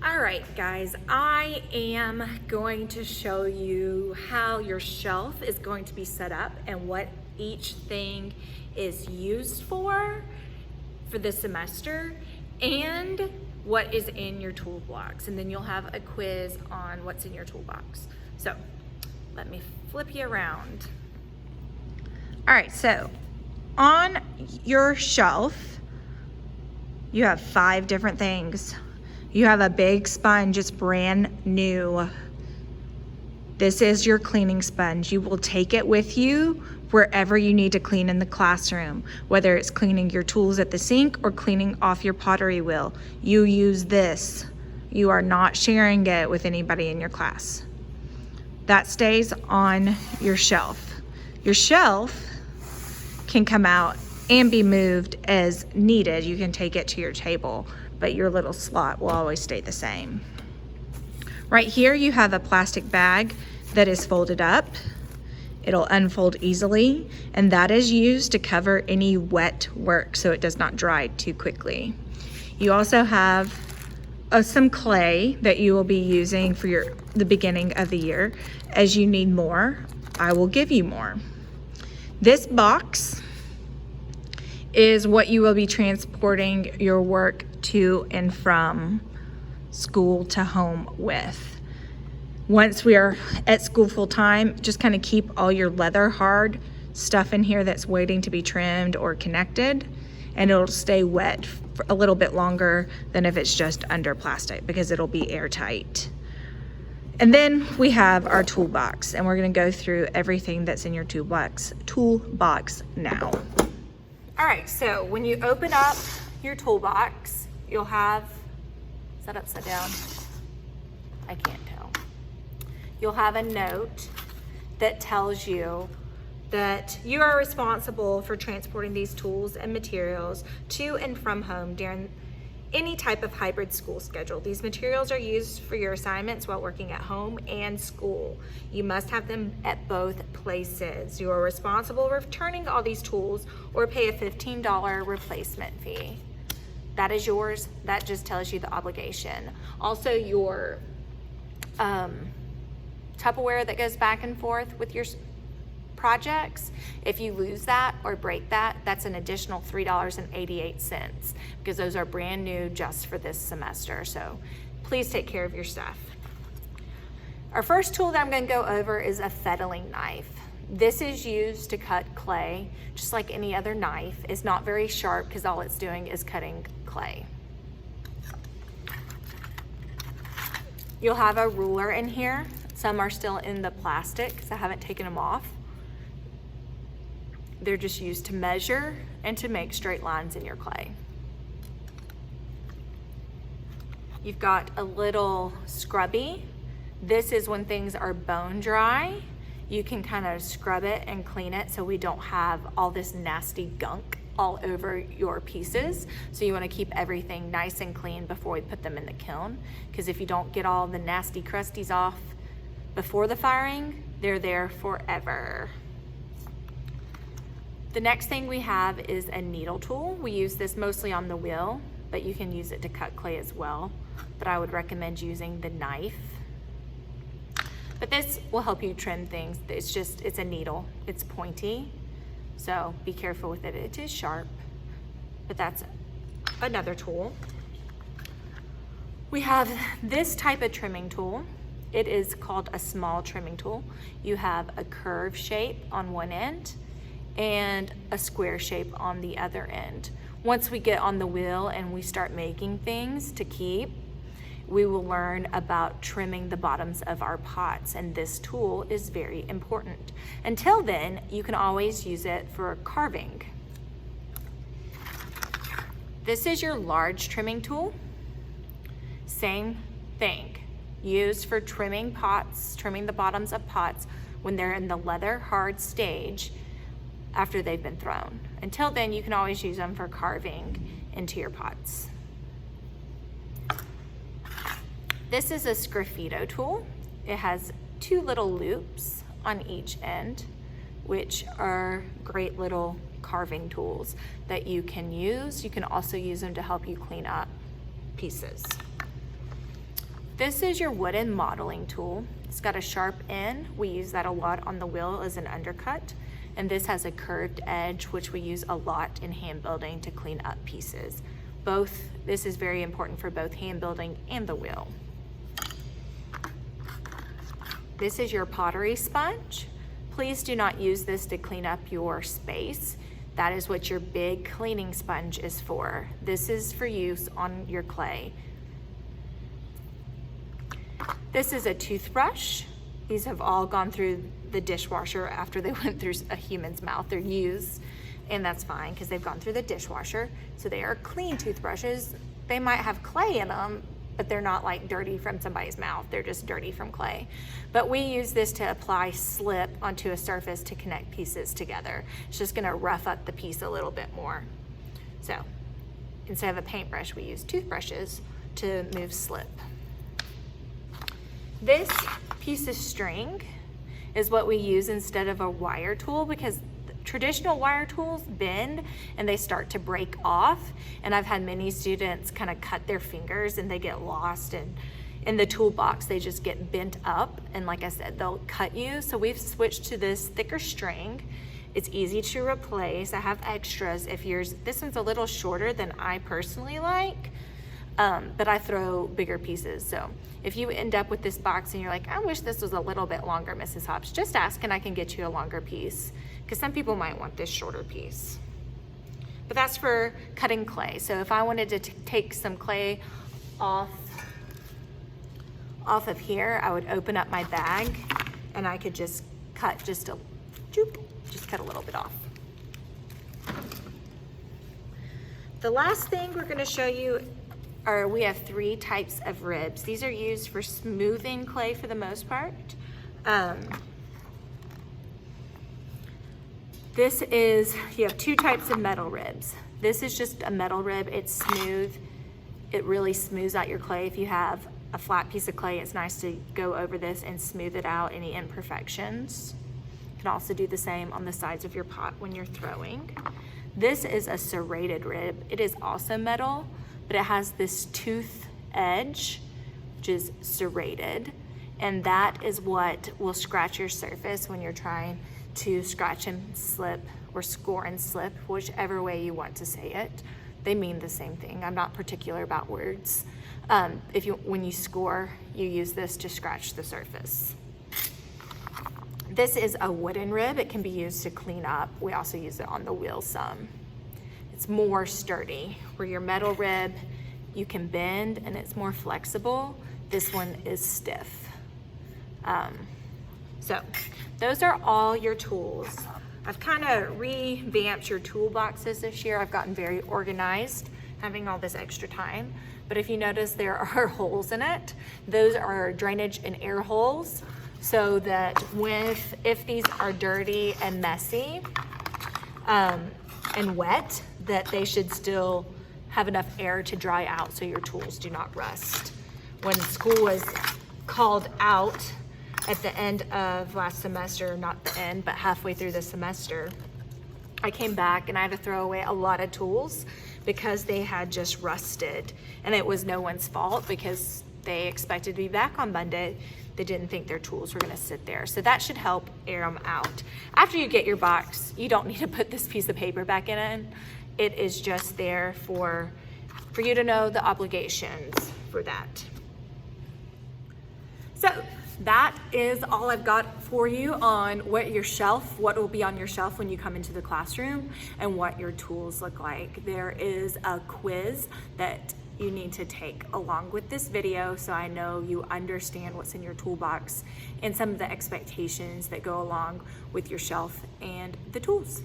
All right, guys, I am going to show you how your shelf is going to be set up and what each thing is used for this semester and what is in your toolbox. And then you'll have a quiz on what's in your toolbox. So let me flip you around. All right, so on your shelf, you have 5 different things. You have a big sponge, it's brand new. This is your cleaning sponge. You will take it with you wherever you need to clean in the classroom, whether it's cleaning your tools at the sink or cleaning off your pottery wheel. You use this. You are not sharing it with anybody in your class. That stays on your shelf. Your shelf can come out and be moved as needed. You can take it to your table, but your little slot will always stay the same. Right here you have a plastic bag that is folded up. It'll unfold easily, and that is used to cover any wet work so it does not dry too quickly. You also have some clay that you will be using for the beginning of the year. As you need more, I will give you more. This box is what you will be transporting your work to and from school to home with. Once we are at school full time, just kind of keep all your leather hard stuff in here that's waiting to be trimmed or connected, and it'll stay wet for a little bit longer than if it's just under plastic because it'll be airtight. And then we have our toolbox, and we're going to go through everything that's in your toolbox now. All right, so when you open up your toolbox, you'll have, is that upside down? I can't tell. You'll have a note that tells you that you are responsible for transporting these tools and materials to and from home during any type of hybrid school schedule. These materials are used for your assignments while working at home and school. You must have them at both places. You are responsible for returning all these tools or pay a $15 replacement fee. That is yours. That just tells you the obligation. Also, your Tupperware that goes back and forth with your projects, if you lose that or break that, that's an additional $3.88 because those are brand new just for this semester. So please take care of your stuff. Our first tool that I'm going to go over is a fettling knife. This is used to cut clay, just like any other knife. It's not very sharp because all it's doing is cutting clay. You'll have a ruler in here. Some are still in the plastic because I haven't taken them off. They're just used to measure and to make straight lines in your clay. You've got a little scrubby. This is when things are bone dry. You can kind of scrub it and clean it so we don't have all this nasty gunk all over your pieces. So you want to keep everything nice and clean before we put them in the kiln, because if you don't get all the nasty crusties off before the firing, they're there forever. The next thing we have is a needle tool. We use this mostly on the wheel, but you can use it to cut clay as well. But I would recommend using the knife. But this will help you trim things. It's a needle, it's pointy. So be careful with it. It is sharp, but that's another tool. We have this type of trimming tool. It is called a small trimming tool. You have a curve shape on one end and a square shape on the other end. Once we get on the wheel and we start making things to keep, we will learn about trimming the bottoms of our pots, and this tool is very important. Until then, you can always use it for carving. This is your large trimming tool. Same thing, used for trimming pots, trimming the bottoms of pots when they're in the leather hard stage after they've been thrown. Until then, you can always use them for carving into your pots. This is a sgraffito tool. It has 2 little loops on each end, which are great little carving tools that you can use. You can also use them to help you clean up pieces. This is your wooden modeling tool. It's got a sharp end. We use that a lot on the wheel as an undercut. And this has a curved edge, which we use a lot in hand building to clean up pieces. This is very important for both hand building and the wheel. This is your pottery sponge. Please do not use this to clean up your space. That is what your big cleaning sponge is for. This is for use on your clay. This is a toothbrush. These have all gone through the dishwasher after they went through a human's mouth. They're used, and that's fine because they've gone through the dishwasher. So they are clean toothbrushes. They might have clay in them, but they're not like dirty from somebody's mouth. They're just dirty from clay. But we use this to apply slip onto a surface to connect pieces together. It's just gonna rough up the piece a little bit more. So instead of a paintbrush, we use toothbrushes to move slip. This piece of string is what we use instead of a wire tool, because traditional wire tools bend and they start to break off. And I've had many students kind of cut their fingers and they get lost, and in the toolbox they just get bent up, and like I said, they'll cut you. So we've switched to this thicker string. It's easy to replace. I have extras if this one's a little shorter than I personally like, but I throw bigger pieces. So if you end up with this box and you're like, I wish this was a little bit longer, Mrs. Hobbs, just ask and I can get you a longer piece, because some people might want this shorter piece. But that's for cutting clay. So if I wanted to take some clay off of here, I would open up my bag and I could just cut just cut a little bit off. The last thing we're going to show you we have 3 types of ribs. These are used for smoothing clay for the most part. You have 2 types of metal ribs. This is just a metal rib. It's smooth. It really smooths out your clay. If you have a flat piece of clay, it's nice to go over this and smooth it out, any imperfections. You can also do the same on the sides of your pot when you're throwing. This is a serrated rib. It is also metal, but it has this tooth edge, which is serrated, and that is what will scratch your surface when you're trying to scratch and slip or score and slip, whichever way you want to say it. They mean the same thing. I'm not particular about words. When you score, you use this to scratch the surface. This is a wooden rib. It can be used to clean up. We also use it on the wheel some. It's more sturdy. Where your metal rib, you can bend and it's more flexible. This one is stiff. So those are all your tools. I've kind of revamped your toolboxes this year. I've gotten very organized, having all this extra time. But if you notice, there are holes in it. Those are drainage and air holes, so that if these are dirty and messy and wet, that they should still have enough air to dry out so your tools do not rust. When school was called out at the end of last semester, not the end, but halfway through the semester, I came back and I had to throw away a lot of tools because they had just rusted, and it was no one's fault because they expected to be back on Monday. They didn't think their tools were gonna sit there. So that should help air them out. After you get your box, you don't need to put this piece of paper back in it. It is just there for you to know the obligations for that. So that is all I've got for you on what will be on your shelf when you come into the classroom, and what your tools look like. There is a quiz that you need to take along with this video, so I know you understand what's in your toolbox and some of the expectations that go along with your shelf and the tools.